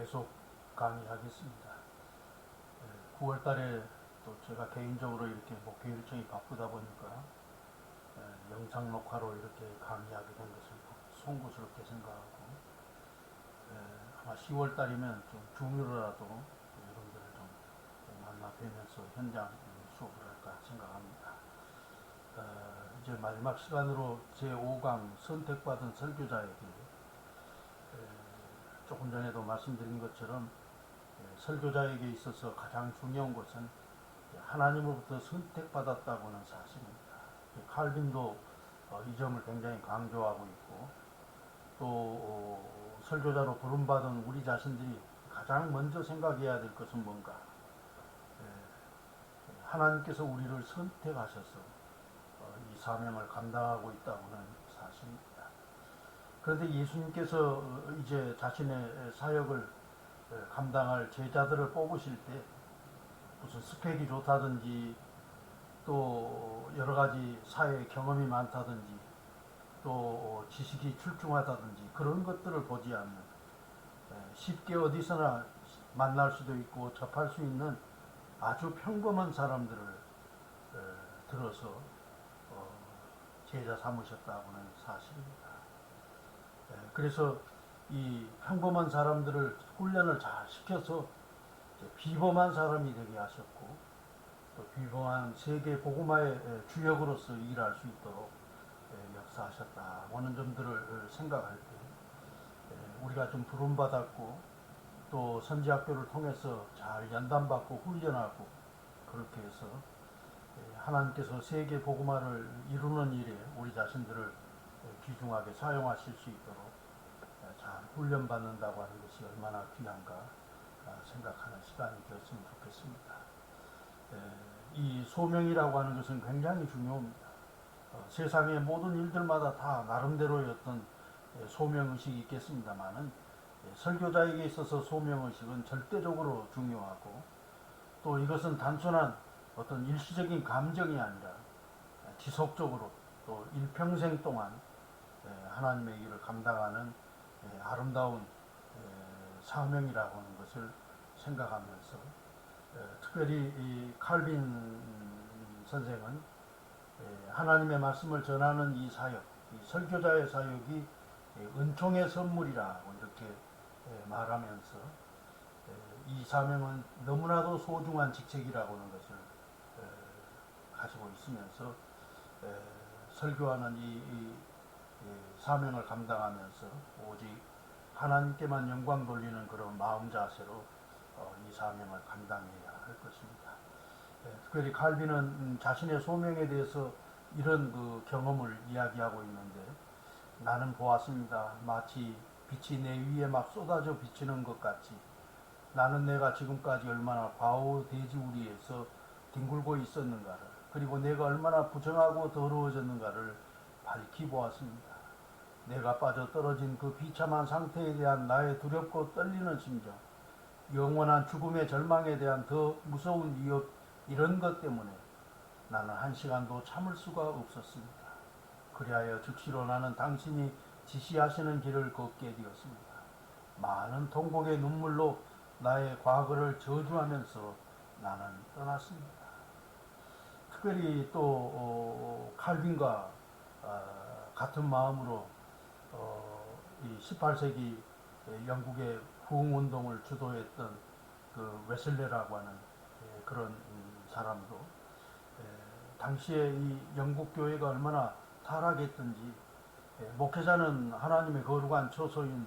계속 강의하겠습니다. 9월 달에 또 제가 개인적으로 이렇게 목회 일정이 바쁘다 보니까 영상 녹화로 이렇게 강의하게 된 것을 송구스럽게 생각하고 아마 10월 달이면 좀 줌으로라도 여러분들을 좀 만나 뵈면서 현장 수업을 할까 생각합니다. 이제 마지막 시간으로 제5강 선택받은 설교자에게 조금 전에도 말씀드린 것처럼 설교자에게 있어서 가장 중요한 것은 하나님으로부터 선택받았다고 하는 사실입니다. 칼빈도 이 점을 굉장히 강조하고 있고 또 설교자로 부름받은 우리 자신들이 가장 먼저 생각해야 될 것은 뭔가 하나님께서 우리를 선택하셔서 이 사명을 감당하고 있다고는 사실입니다. 그런데 예수님께서 이제 자신의 사역을 감당할 제자들을 뽑으실 때 무슨 스펙이 좋다든지 또 여러 가지 사회 경험이 많다든지 또 지식이 출중하다든지 그런 것들을 보지 않는 쉽게 어디서나 만날 수도 있고 접할 수 있는 아주 평범한 사람들을 들어서 제자 삼으셨다고는 사실입니다. 그래서 이 평범한 사람들을 훈련을 잘 시켜서 비범한 사람이 되게 하셨고 또 비범한 세계 복음화의 주역으로서 일할 수 있도록 역사하셨다 하는 점들을 생각할 때 우리가 좀 부름받았고 또 선지학교를 통해서 잘 연단받고 훈련하고 그렇게 해서 하나님께서 세계 복음화를 이루는 일에 우리 자신들을 귀중하게 사용하실 수 있도록 잘 훈련받는다고 하는 것이 얼마나 귀한가 생각하는 시간이 되었으면 좋겠습니다. 이 소명이라고 하는 것은 굉장히 중요합니다. 세상의 모든 일들마다 다 나름대로의 어떤 소명의식이 있겠습니다만은 설교자에게 있어서 소명의식은 절대적으로 중요하고 또 이것은 단순한 어떤 일시적인 감정이 아니라 지속적으로 또 일평생 동안 하나님의 일을 감당하는 아름다운 사명이라고 하는 것을 생각하면서 특별히 이 칼빈 선생은 하나님의 말씀을 전하는 이 사역, 이 설교자의 사역이 은총의 선물이라고 이렇게 말하면서 이 사명은 너무나도 소중한 직책이라고 하는 것을 가지고 있으면서 설교하는 이 사명을 감당하면서 오직 하나님께만 영광 돌리는 그런 마음 자세로 이 사명을 감당해야 할 것입니다. 특별히 칼빈은 자신의 소명에 대해서 이런 그 경험을 이야기하고 있는데 나는 보았습니다. 마치 빛이 내 위에 막 쏟아져 비치는 것 같이 나는 내가 지금까지 얼마나 과오 돼지우리에서 뒹굴고 있었는가를 그리고 내가 얼마나 부정하고 더러워졌는가를 밝히 보았습니다. 내가 빠져 떨어진 그 비참한 상태에 대한 나의 두렵고 떨리는 심정, 영원한 죽음의 절망에 대한 더 무서운 위협, 이런 것 때문에 나는 한 시간도 참을 수가 없었습니다. 그리하여 즉시로 나는 당신이 지시하시는 길을 걷게 되었습니다. 많은 통곡의 눈물로 나의 과거를 저주하면서 나는 떠났습니다. 특별히 또 칼빈과 같은 마음으로 이 18세기 영국의 부흥운동을 주도했던 그 웨슬레라고 하는 그런 사람도 당시에 이 영국 교회가 얼마나 타락했던지 목회자는 하나님의 거룩한 처소인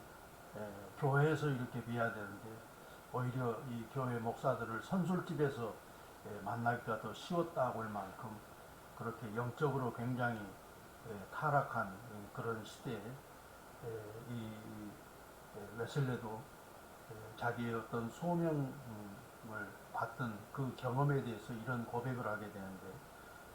교회에서 이렇게 뵈야 되는데 오히려 이 교회 목사들을 선술집에서 만나기가 더 쉬웠다고 할 만큼 그렇게 영적으로 굉장히 타락한 그런 시대에 이 웨슬레도 자기의 어떤 소명을 받던 그 경험에 대해서 이런 고백을 하게 되는데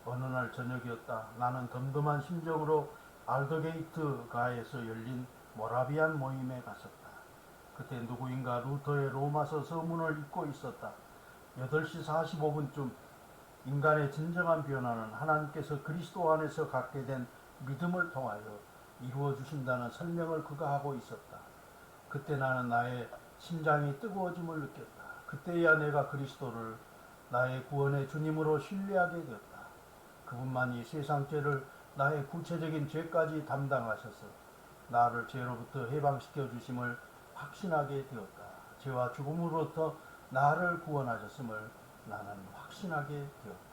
어느 날 저녁이었다. 나는 덤덤한 심정으로 알더게이트 가에서 열린 모라비안 모임에 갔었다. 그때 누구인가 루터의 로마서 서문을 읽고 있었다. 8시 45분쯤 인간의 진정한 변화는 하나님께서 그리스도 안에서 갖게 된 믿음을 통하여 이루어 주신다는 설명을 그가 하고 있었다. 그때 나는 나의 심장이 뜨거워짐을 느꼈다. 그때야 내가 그리스도를 나의 구원의 주님으로 신뢰하게 되었다. 그분만이 세상 죄를 나의 구체적인 죄까지 담당하셔서 나를 죄로부터 해방시켜 주심을 확신하게 되었다. 죄와 죽음으로부터 나를 구원하셨음을 나는 확신하게 되었다.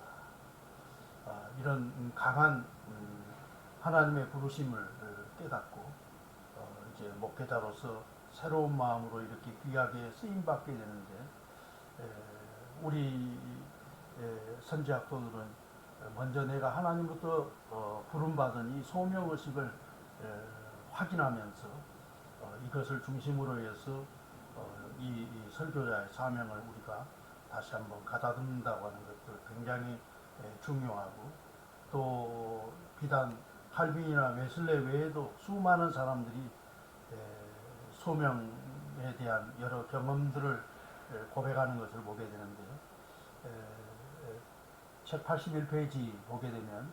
이런 강한 하나님의 부르심을 깨닫고 이제 목회자로서 새로운 마음으로 이렇게 귀하게 쓰임받게 되는데, 우리 선지학도들은 먼저 내가 하나님부터 부름받은 이 소명의식을 확인하면서 이것을 중심으로 해서 이 설교자의 사명을 우리가 다시 한번 가다듬는다고 하는 것도 굉장히 중요하고, 또 비단 칼빈이나 웨슬레 외에도 수많은 사람들이 소명에 대한 여러 경험들을 고백하는 것을 보게 되는데요. 책 81페이지 보게 되면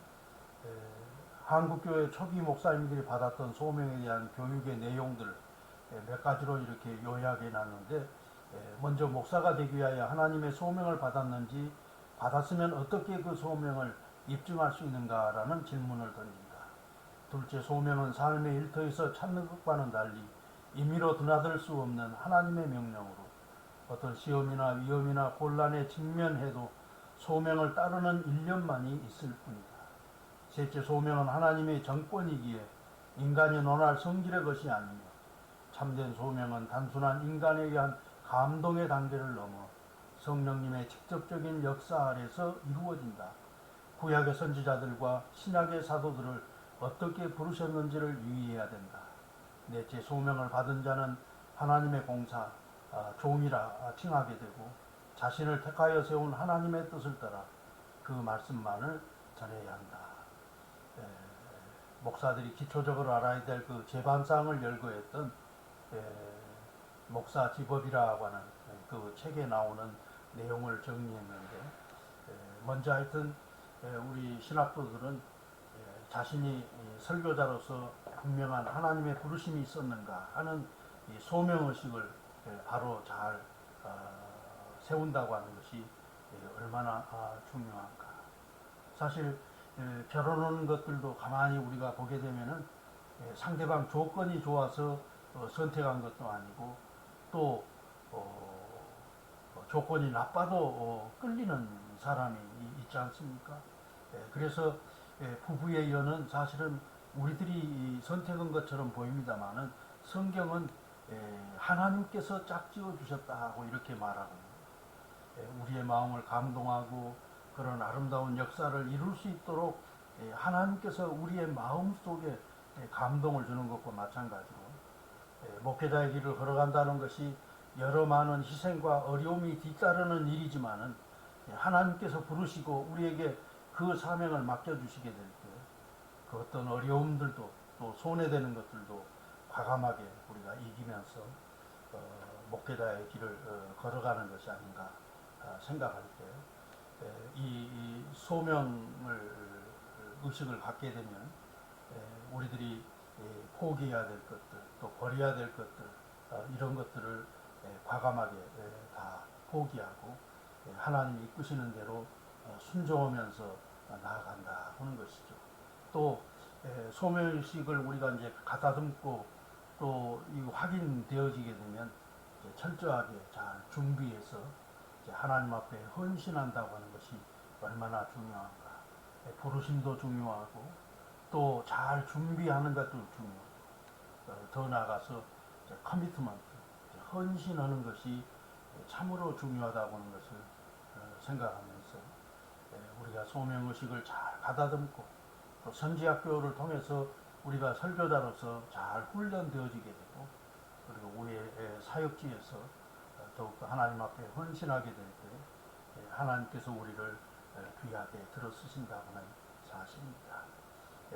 한국교회 초기 목사님들이 받았던 소명에 대한 교육의 내용들 몇 가지로 이렇게 요약해 놨는데, 먼저 목사가 되기 위하여 하나님의 소명을 받았는지, 받았으면 어떻게 그 소명을 입증할 수 있는가라는 질문을 던진다. 둘째, 소명은 삶의 일터에서 찾는 것과는 달리 임의로 드나들 수 없는 하나님의 명령으로 어떤 시험이나 위험이나 곤란에 직면해도 소명을 따르는 일념만이 있을 뿐이다. 셋째, 소명은 하나님의 정권이기에 인간이 논할 성질의 것이 아니며, 참된 소명은 단순한 인간에 의한 감동의 단계를 넘어 성령님의 직접적인 역사 아래서 이루어진다. 구약의 선지자들과 신약의 사도들을 어떻게 부르셨는지를 유의해야 된다. 넷째, 소명을 받은 자는 하나님의 공사, 종이라 칭하게 되고, 자신을 택하여 세운 하나님의 뜻을 따라 그 말씀만을 전해야 한다. 목사들이 기초적으로 알아야 될 그 제반상을 열거했던 목사 지법이라고 하는 그 책에 나오는 내용을 정리했는데, 먼저 하여튼 우리 신학도들은 자신이 설교자로서 분명한 하나님의 부르심이 있었는가 하는 이 소명의식을 바로 잘 세운다고 하는 것이 얼마나 중요한가. 사실 결혼하는 것들도 가만히 우리가 보게 되면은 상대방 조건이 좋아서 선택한 것도 아니고, 또 조건이 나빠도 끌리는 사람이 있지 않습니까? 그래서 부부의 연은 사실은 우리들이 선택한 것처럼 보입니다만은, 성경은 하나님께서 짝지어 주셨다고 이렇게 말하고, 우리의 마음을 감동하고 그런 아름다운 역사를 이룰 수 있도록 하나님께서 우리의 마음 속에 감동을 주는 것과 마찬가지로, 목회자의 길을 걸어간다는 것이 여러 많은 희생과 어려움이 뒤따르는 일이지만은, 하나님께서 부르시고 우리에게 그 사명을 맡겨주시게 될 때 그 어떤 어려움들도 또 손해되는 것들도 과감하게 우리가 이기면서 목회자의 길을 걸어가는 것이 아닌가 생각할 때, 이 소명을 의식을 갖게 되면 우리들이 포기해야 될 것들, 또 버려야 될 것들, 이런 것들을 과감하게 다 포기하고 하나님이 이끄시는 대로 순종하면서 나아간다 하는 것이죠. 또 소명의식을 우리가 이제 가다듬고 또 이 확인되어지게 되면 철저하게 잘 준비해서 하나님 앞에 헌신한다고 하는 것이 얼마나 중요한가. 부르심도 중요하고 또 잘 준비하는 것도 중요하고, 더 나아가서 커미트먼트, 헌신하는 것이 참으로 중요하다고 하는 것을 생각하면서 우리가 소명의식을 잘 가다듬고, 또 선지학교를 통해서 우리가 설교자로서 잘 훈련되어지게 되고, 그리고 우리의 사역지에서 더욱더 하나님 앞에 헌신하게 될 때 하나님께서 우리를 귀하게 들어 쓰신다고 하는 사실입니다.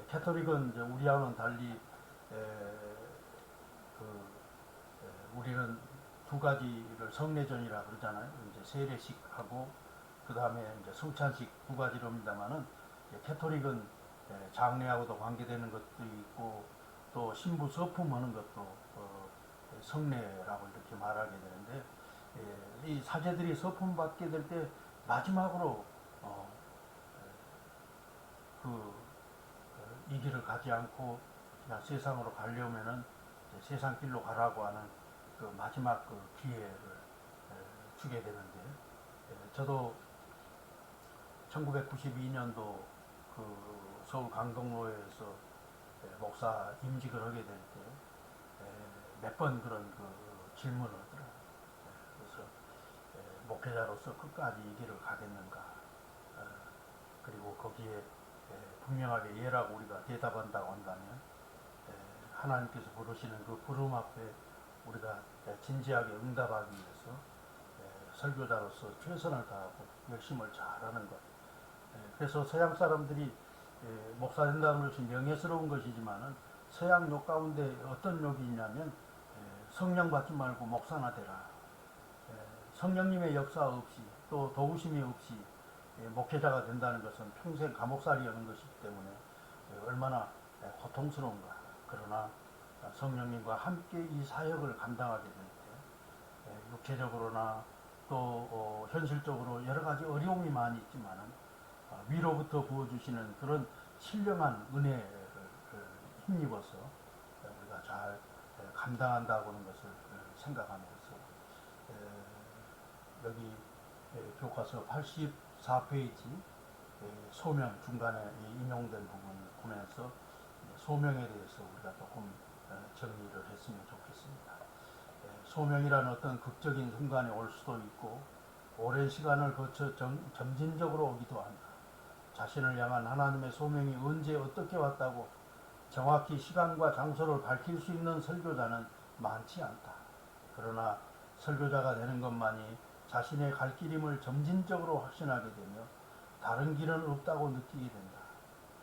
캐토릭은 이제 우리와는 달리 우리는 두 가지를 성례전이라 그러잖아요. 이제 세례식하고 그 다음에 이제 성찬식 두 가지로 합니다만은, 캐토릭은 장례하고도 관계되는 것도 있고, 또 신부 서품하는 것도 성례라고 이렇게 말하게 되는데, 이 사제들이 서품 받게 될 때 마지막으로 이 길을 가지 않고 그냥 세상으로 가려면은 세상 길로 가라고 하는 그 마지막 그 기회를 주게 되는데, 저도 1992년도 그 서울 강동로에서 목사 임직을 하게 될 때 몇 번 그런 그 질문을 하더라고요. 그래서 목회자로서 끝까지 이 길을 가겠는가, 그리고 거기에 분명하게 예라고 우리가 대답한다고 한다면 하나님께서 부르시는 그 부름 앞에 우리가 진지하게 응답하기 위해서 설교자로서 최선을 다하고 열심을 잘하는 것. 그래서 서양 사람들이 목사 된다는 것이 명예스러운 것이지만은 서양 욕 가운데 어떤 욕이 있냐면 성령 받지 말고 목사나 되라. 성령님의 역사 없이 또 도우심이 없이 목회자가 된다는 것은 평생 감옥살이 하는 것이기 때문에 얼마나 고통스러운가. 그러나 성령님과 함께 이 사역을 감당하게 될 때 육체적으로나 또 현실적으로 여러 가지 어려움이 많이 있지만은 위로부터 부어주시는 그런 신령한 은혜를 힘입어서 우리가 잘 감당한다고 하는 것을 생각하면서 여기 교과서 84페이지 소명 중간에 인용된 부분을 보면서 소명에 대해서 우리가 조금 정리를 했으면 좋겠습니다. 소명이라는 어떤 극적인 순간에 올 수도 있고 오랜 시간을 거쳐 점진적으로 오기도 한다. 자신을 향한 하나님의 소명이 언제 어떻게 왔다고 정확히 시간과 장소를 밝힐 수 있는 설교자는 많지 않다. 그러나 설교자가 되는 것만이 자신의 갈 길임을 점진적으로 확신하게 되며 다른 길은 없다고 느끼게 된다.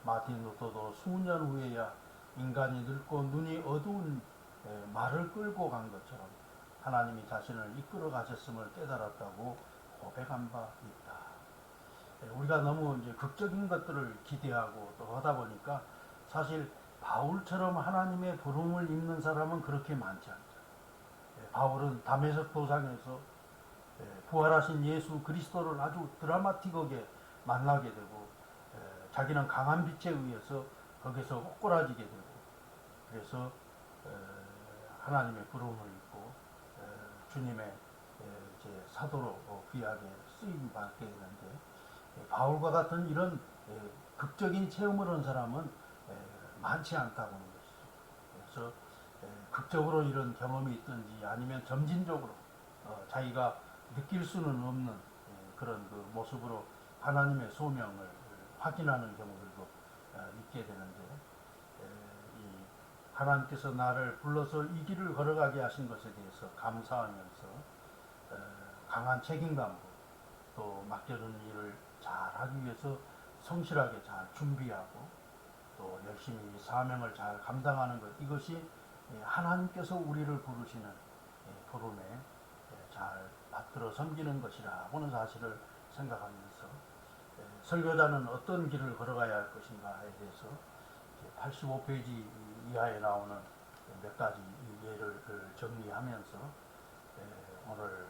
마틴 루터도 수년 후에야 인간이 늙고 눈이 어두운 말을 끌고 간 것처럼 하나님이 자신을 이끌어 가셨음을 깨달았다고 고백한 바 있다. 우리가 너무 이제 극적인 것들을 기대하고 또 하다 보니까 사실 바울처럼 하나님의 부름을 입는 사람은 그렇게 많지 않죠. 바울은 다메섹 도상에서 부활하신 예수 그리스도를 아주 드라마틱하게 만나게 되고 자기는 강한 빛에 의해서 거기서 꼬꾸라지게 되고 그래서 하나님의 부름을 입고 주님의 이제 사도로 귀하게 쓰임 받게 되는데 바울과 같은 이런 극적인 체험을 한 사람은 많지 않다고 하는 것이죠. 그래서 극적으로 이런 경험이 있든지 아니면 점진적으로 자기가 느낄 수는 없는 그런 그 모습으로 하나님의 소명을 확인하는 경우들도 있게 되는데 이 하나님께서 나를 불러서 이 길을 걸어가게 하신 것에 대해서 감사하면서 강한 책임감으로 또 맡겨준 일을 잘 하기 위해서 성실하게 잘 준비하고 또 열심히 사명을 잘 감당하는 것, 이것이 하나님께서 우리를 부르시는 부름에 잘 받들어 섬기는 것이라고는 사실을 생각하면서 설교자는 어떤 길을 걸어가야 할 것인가에 대해서 85페이지 이하에 나오는 몇 가지 예를 정리하면서 오늘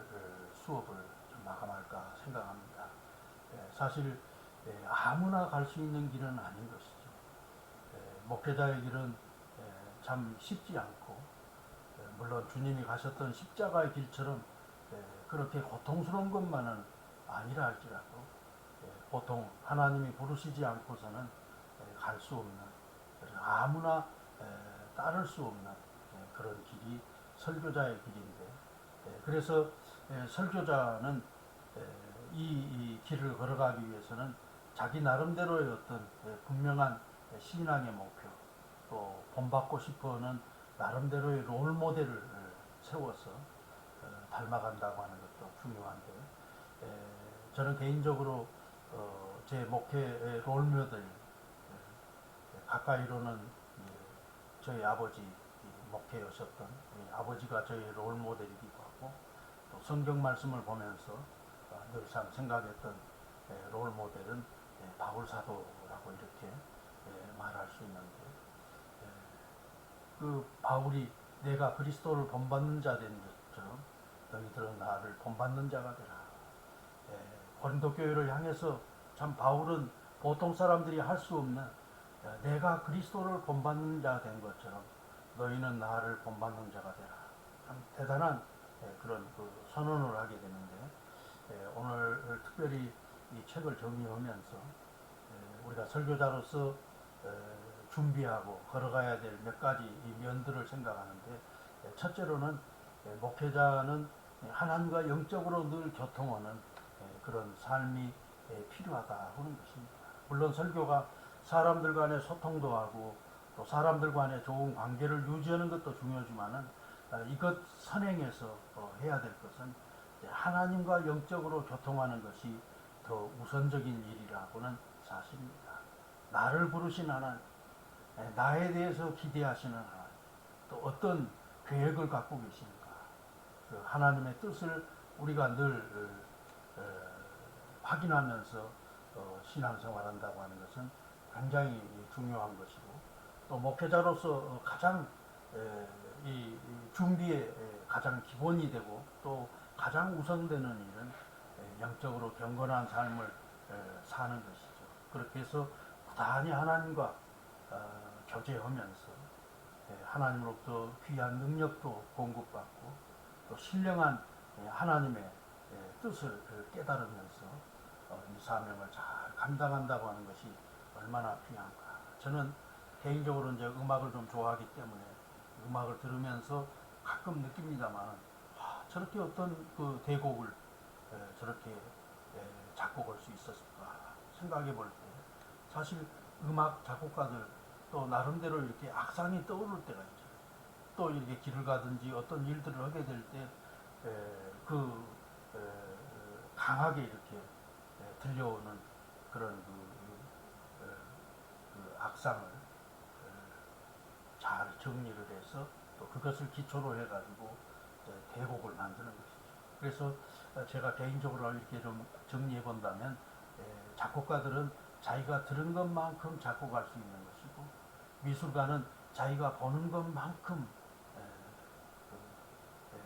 수업을 좀 마감할까 생각합니다. 사실 아무나 갈 수 있는 길은 아닌 것이죠. 목회자의 길은 참 쉽지 않고 물론 주님이 가셨던 십자가의 길처럼 그렇게 고통스러운 것만은 아니라 할지라도 보통 하나님이 부르시지 않고서는 갈 수 없는 아무나 따를 수 없는 그런 길이 설교자의 길인데 그래서 설교자는 이 길을 걸어가기 위해서는 자기 나름대로의 어떤 분명한 신앙의 목표 또 본받고 싶어하는 나름대로의 롤 모델을 세워서 닮아간다고 하는 것도 중요한데 저는 개인적으로 제 목회의 롤 모델 가까이로는 저희 아버지 목회하셨던 아버지가 저희 롤 모델이기도 하고 또 성경 말씀을 보면서 늘상 생각했던 롤 모델은 바울 사도라고 이렇게 말할 수 있는데 그 바울이 내가 그리스도를 본받는 자 된 것처럼 너희들은 나를 본받는 자가 되라. 고린도 교회를 향해서 참 바울은 보통 사람들이 할 수 없는 내가 그리스도를 본받는 자 된 것처럼 너희는 나를 본받는 자가 되라. 참 대단한 그런 그 선언을 하게 되는데 오늘 특별히 이 책을 정리하면서 우리가 설교자로서 준비하고 걸어가야 될 몇 가지 이 면들을 생각하는데 첫째로는 목회자는 하나님과 영적으로 늘 교통하는 그런 삶이 필요하다 하는 것입니다. 물론 설교가 사람들 간의 소통도 하고 또 사람들 간의 좋은 관계를 유지하는 것도 중요하지만은 이것 선행해서 해야 될 것은 하나님과 영적으로 교통하는 것이 더 우선적인 일이라고는 사실입니다. 나를 부르신 하나님, 나에 대해서 기대하시는 하나님, 또 어떤 계획을 갖고 계십니까? 그 하나님의 뜻을 우리가 늘 확인하면서 신앙생활한다고 하는 것은 굉장히 중요한 것이고 또 목회자로서 가장 이 준비의 가장 기본이 되고 또 가장 우선되는 일은 영적으로 경건한 삶을 사는 것이죠. 그렇게 해서 부단히 하나님과 교제하면서 하나님으로부터 귀한 능력도 공급받고 또 신령한 하나님의 뜻을 깨달으면서 이 사명을 잘 감당한다고 하는 것이 얼마나 필요한가. 저는 개인적으로 이제 음악을 좀 좋아하기 때문에 음악을 들으면서 가끔 느낍니다만 저렇게 어떤 그 대곡을 저렇게 작곡할 수 있었을까 생각해 볼 때 사실 음악 작곡가들 또 나름대로 이렇게 악상이 떠오를 때가 있죠. 또 이렇게 길을 가든지 어떤 일들을 하게 될 때 그 강하게 이렇게 들려오는 그런 그 악상을 잘 정리를 해서 또 그것을 기초로 해가지고 대곡을 만드는 것이죠. 그래서 제가 개인적으로 이렇게 좀 정리해 본다면 작곡가들은 자기가 들은 것만큼 작곡할 수 있는 것이고 미술가는 자기가 보는 것만큼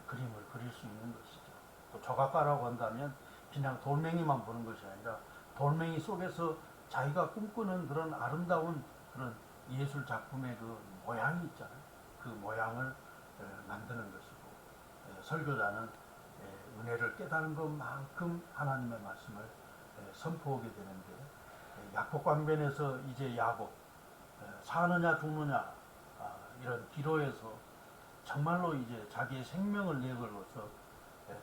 그림을 그릴 수 있는 것이죠. 또 조각가라고 한다면 그냥 돌멩이만 보는 것이 아니라 돌멩이 속에서 자기가 꿈꾸는 그런 아름다운 그런 예술 작품의 그 모양이 있잖아요. 그 모양을 만드는 것이고 설교자는 은혜를 깨닫는 것만큼 하나님의 말씀을 선포하게 되는데 야곱 강변에서 이제 야곱 사느냐 죽느냐 이런 기로에서 정말로 이제 자기의 생명을 내걸어서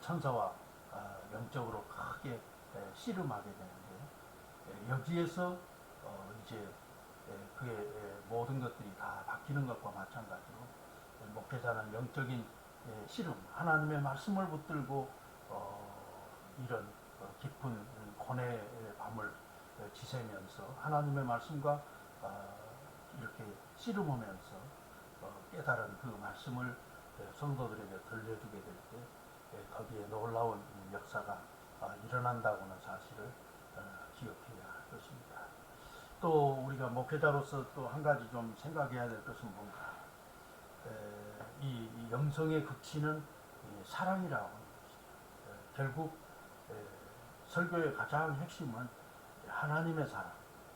천사와 영적으로 크게 씨름하게 되는데 여기에서 이제 그의 모든 것들이 다 바뀌는 것과 마찬가지로 목회자는 영적인 씨름, 하나님의 말씀을 붙들고 이런 깊은 고뇌의 밤을 지새면서 하나님의 말씀과 이렇게 씨름하면서 깨달은 그 말씀을 성도들에게 들려주게 될 때 거기에 놀라운 역사가 일어난다고는 사실을 기억해야 할 것입니다. 또 우리가 목회자로서 또 한 가지 좀 생각해야 될 것은 뭔가 이 영성의 극치는 사랑이라고 하는 것이죠. 결국 설교의 가장 핵심은 하나님의 사랑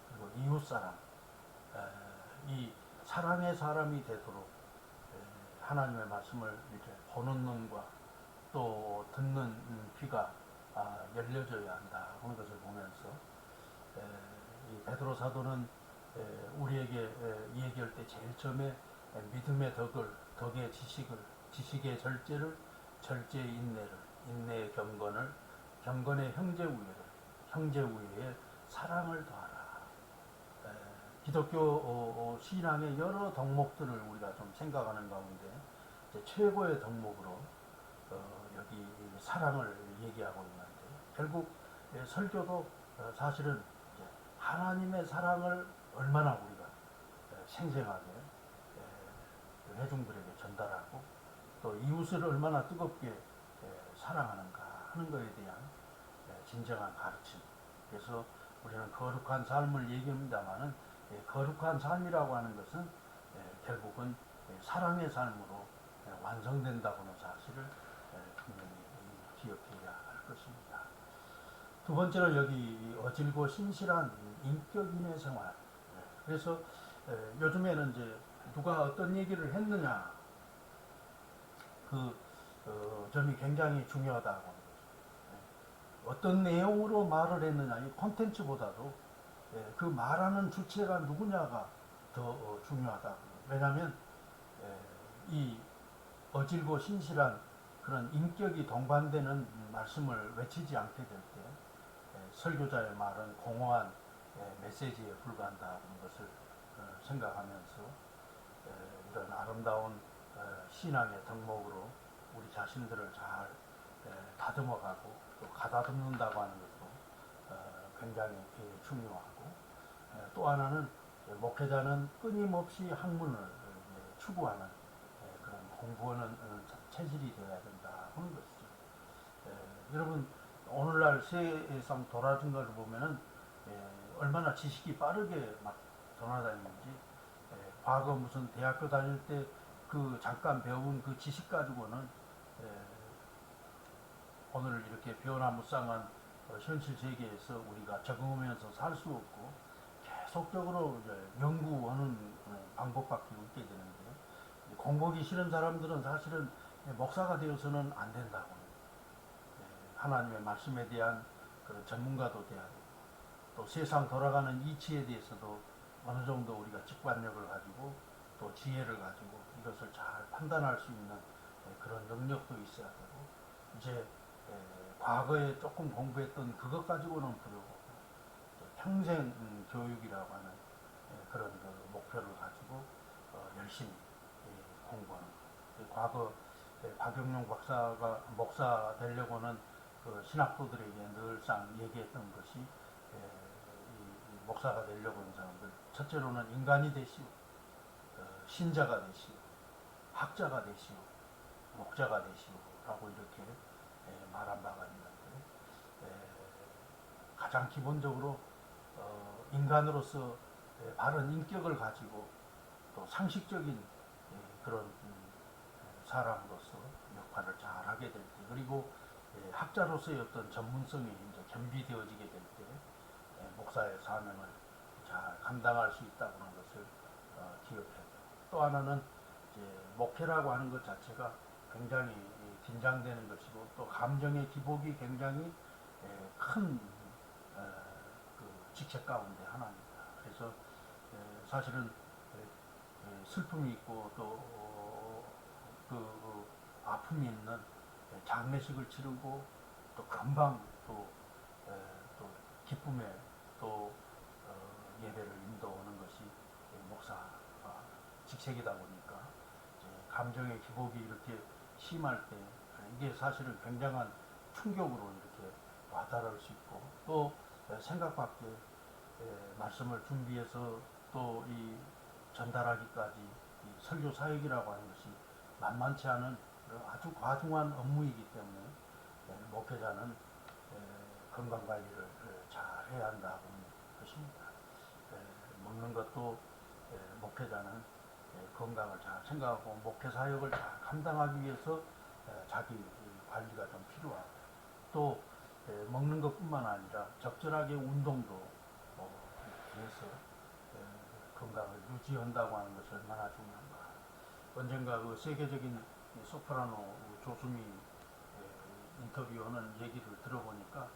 그리고 이웃 사랑 이 사랑의 사람이 되도록 하나님의 말씀을 이제 보는 눈과 또 듣는 귀가 열려져야 한다 하는 것을 보면서 이 베드로 사도는 우리에게 얘기할 때 제일 처음에 믿음의 덕의 지식을, 지식의 절제를, 절제의 인내를, 인내의 경건을, 경건의 형제 우애를, 형제 우애의 사랑을 더하라. 기독교 신앙의 여러 덕목들을 우리가 좀 생각하는 가운데 최고의 덕목으로 여기 사랑을 얘기하고 있는데 결국 설교도 사실은 하나님의 사랑을 얼마나 우리가 생생하게 회중들에게 전달하고 또 이웃을 얼마나 뜨겁게 사랑하는가 하는 것에 대한 진정한 가르침. 그래서 우리는 거룩한 삶을 얘기합니다만은 거룩한 삶이라고 하는 것은 결국은 사랑의 삶으로 완성된다고는 사실을 분명히 기억해야 할 것입니다. 두 번째는 여기 어질고 신실한 인격인의 생활. 그래서 요즘에는 이제 누가 어떤 얘기를 했느냐 그 점이 굉장히 중요하다고 하는 거죠. 어떤 내용으로 말을 했느냐 이 콘텐츠보다도 그 말하는 주체가 누구냐가 더 중요하다. 왜냐하면 이 어질고 신실한 그런 인격이 동반되는 말씀을 외치지 않게 될 때 설교자의 말은 공허한 메시지에 불과한다는 것을 생각하면서 이런 아름다운 신앙의 덕목으로 우리 자신들을 잘 다듬어가고 또 가다듬는다고 하는 것도 굉장히 중요하고 또 하나는 목회자는 끊임없이 학문을 추구하는 그런 공부하는 체질이 되어야 된다 하는 것이죠. 여러분 오늘날 세상 돌아진 것을 보면은 얼마나 지식이 빠르게 막 돌아다니는지 과거 무슨 대학교 다닐 때 그 잠깐 배운 그 지식 가지고는 오늘 이렇게 변화무쌍한 현실 세계에서 우리가 적응하면서 살 수 없고 계속적으로 이제 연구하는 방법밖에 없게 되는데 공부하기 싫은 사람들은 사실은 목사가 되어서는 안 된다고 하나님의 말씀에 대한 그런 전문가도 돼야 되고 또 세상 돌아가는 이치에 대해서도 어느 정도 우리가 직관력을 가지고 또 지혜를 가지고 이것을 잘 판단할 수 있는 그런 능력도 있어야 되고 이제 과거에 조금 공부했던 그것 가지고는 불구하고 평생 교육이라고 하는 그런 그 목표를 가지고 열심히 공부하는 것. 과거 박영룡 박사가 목사 되려고는 그 신학도들에게 늘상 얘기했던 것이 이 목사가 되려고 하는 사람들 첫째로는 인간이 되시오, 신자가 되시오, 학자가 되시오, 목자가 되시오라고 이렇게 말한 바가 있는데 가장 기본적으로 인간으로서 바른 인격을 가지고 또 상식적인 그런 사람으로서 역할을 잘 하게 될 때, 그리고 학자로서의 어떤 전문성이 이제 겸비되어지게 될 때, 목사의 사명을 잘 감당할 수 있다는 것을 기억해야 돼요. 또 하나는 이제 목회라고 하는 것 자체가 굉장히 긴장되는 것이고, 또 감정의 기복이 굉장히 큰 그 직책 가운데 하나입니다. 그래서 사실은 슬픔이 있고 또 그 아픔이 있는 장례식을 치르고 또 금방 또 기쁨에 또 예배를 인도하는 것이 목사 직책이다 보니까 감정의 기복이 이렇게 심할 때 이게 사실은 굉장한 충격으로 이렇게 와닿을 수 있고 또 생각 밖에 말씀을 준비해서 또 이 전달하기까지 이 설교 사역이라고 하는 것이 만만치 않은 아주 과중한 업무이기 때문에 목회자는 건강 관리를 잘 해야 한다는 것입니다. 먹는 것도 목회자는 건강을 잘 생각하고 목회 사역을 잘 감당하기 위해서 자기 관리가 좀 필요하고 또 먹는 것뿐만 아니라 적절하게 운동도 위해서 건강을 유지한다고 하는 것이 얼마나 중요한가. 언젠가 그 세계적인 소프라노 조수미 인터뷰하는 얘기를 들어보니까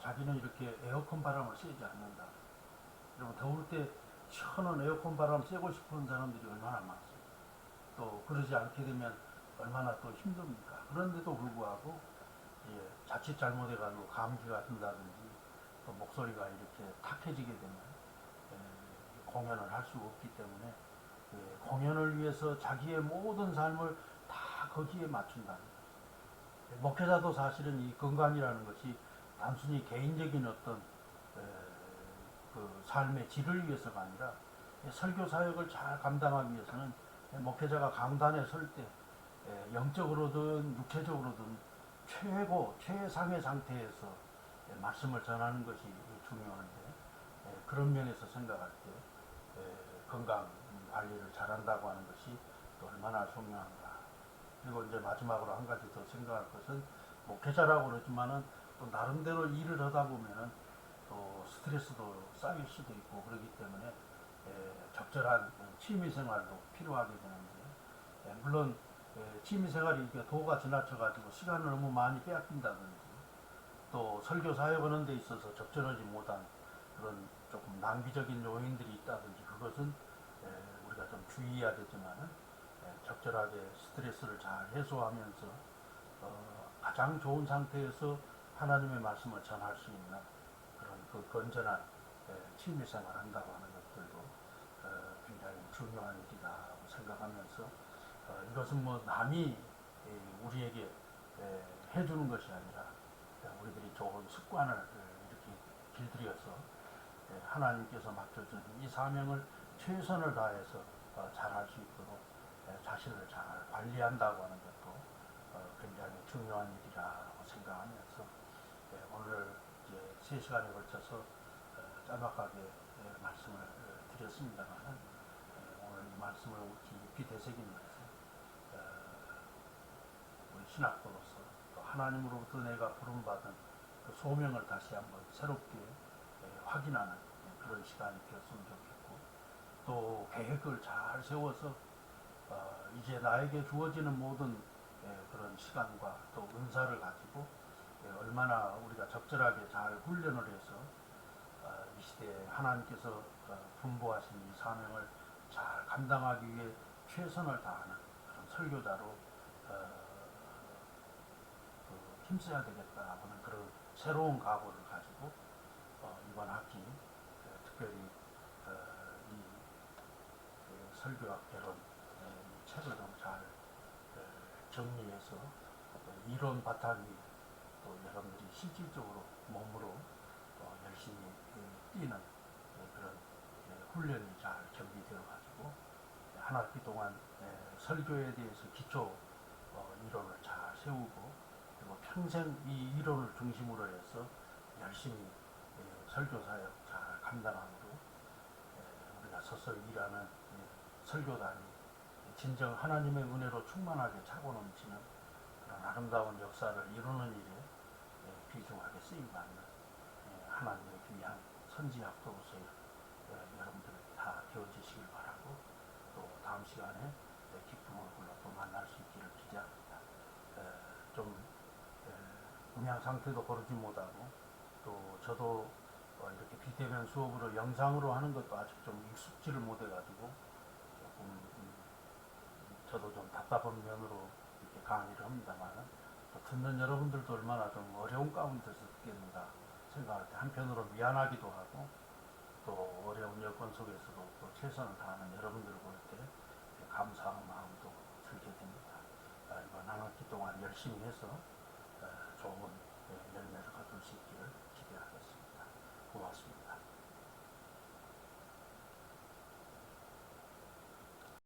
자기는 이렇게 에어컨 바람을 쐬지 않는다. 여러분 더울 때 시원한 에어컨 바람 쐬고 싶은 사람들이 얼마나 많습니까. 또 그러지 않게 되면 얼마나 또 힘듭니까. 그런데도 불구하고 자칫 잘못해가지고 감기가 든다든지 또 목소리가 이렇게 탁해지게 되면 공연을 할 수 없기 때문에 공연을 위해서 자기의 모든 삶을 다 거기에 맞춘다는 거죠. 목회자도 사실은 이 건강이라는 것이 단순히 개인적인 어떤 그 삶의 질을 위해서가 아니라 설교 사역을 잘 감당하기 위해서는 목회자가 강단에 설 때 영적으로든 육체적으로든 최상의 상태에서 말씀을 전하는 것이 중요한데 그런 면에서 생각할 때 건강 관리를 잘한다고 하는 것이 또 얼마나 중요한가. 그리고 이제 마지막으로 한 가지 더 생각할 것은 목회자라고 그러지만은 또 나름대로 일을 하다 보면은 또 스트레스도 쌓일 수도 있고 그렇기 때문에 적절한 취미생활도 필요하게 되는데 물론 취미생활이 이렇게 도가 지나쳐가지고 시간을 너무 많이 빼앗긴다든지 또 설교 사역하는 데 있어서 적절하지 못한 그런 조금 낭비적인 요인들이 있다든지 그것은 우리가 좀 주의해야 되지만은 적절하게 스트레스를 잘 해소하면서 가장 좋은 상태에서 하나님의 말씀을 전할 수 있는 그런 그 건전한 취미생활 한다고 하는 것들도 굉장히 중요한 일이라고 생각하면서 이것은 뭐 남이 우리에게 해주는 것이 아니라 우리들이 좋은 습관을 이렇게 길들여서 하나님께서 맡겨준 이 사명을 최선을 다해서 잘할 수 있도록 자신을 잘 관리한다고 하는 것도 굉장히 중요한 일이라고 생각하면서 오늘 이제 3시간에 걸쳐서 짤막하게 말씀을 드렸습니다만 오늘 이 말씀을 깊이 되새기면서 우리 신학도로서 또 하나님으로부터 내가 부름받은 그 소명을 다시 한번 새롭게 확인하는 그런 시간이 되었으면 좋겠고 또 계획을 잘 세워서 이제 나에게 주어지는 모든 그런 시간과 또 은사를 가지고 얼마나 우리가 적절하게 잘 훈련을 해서 이 시대에 하나님께서 분부하신 이 사명을 잘 감당하기 위해 최선을 다하는 그런 설교자로 힘써야 되겠다 하는 그런 새로운 각오를 가지고 이번 학기 특별히 이 설교학 개론 이 책을 좀 잘 정리해서 이론 바탕이 또 여러분들이 실질적으로 몸으로 열심히 뛰는 그런 훈련이 잘 정비되어 가지고 한 학기 동안 설교에 대해서 기초 이론을 잘 세우고 그리고 평생 이 이론을 중심으로 해서 열심히 설교 사역 잘 감당함으로 우리가 서서 일하는 설교단이 진정 하나님의 은혜로 충만하게 차고 넘치는 그런 아름다운 역사를 이루는 일에 비중하게 쓰임받는 하나님의 귀한 선지학도로서의 여러분들 다 되어지시길 바라고 또 다음 시간에 기쁜 얼굴로 또 만날 수 있기를 기대합니다. 좀 음향 상태도 고르지 못하고 또 저도 이렇게 비대면 수업으로 영상으로 하는 것도 아직 좀 익숙지를 못해가지고 조금 저도 좀 답답한 면으로 이렇게 강의를 합니다만 또 듣는 여러분들도 얼마나 좀 어려운 가운데서 듣겠는가 생각할 때 한편으로 미안하기도 하고 또 어려운 여건 속에서도 또 최선을 다하는 여러분들을 볼 때 감사한 마음도 들게 됩니다. 이번 한 학기 동안 열심히 해서 좋은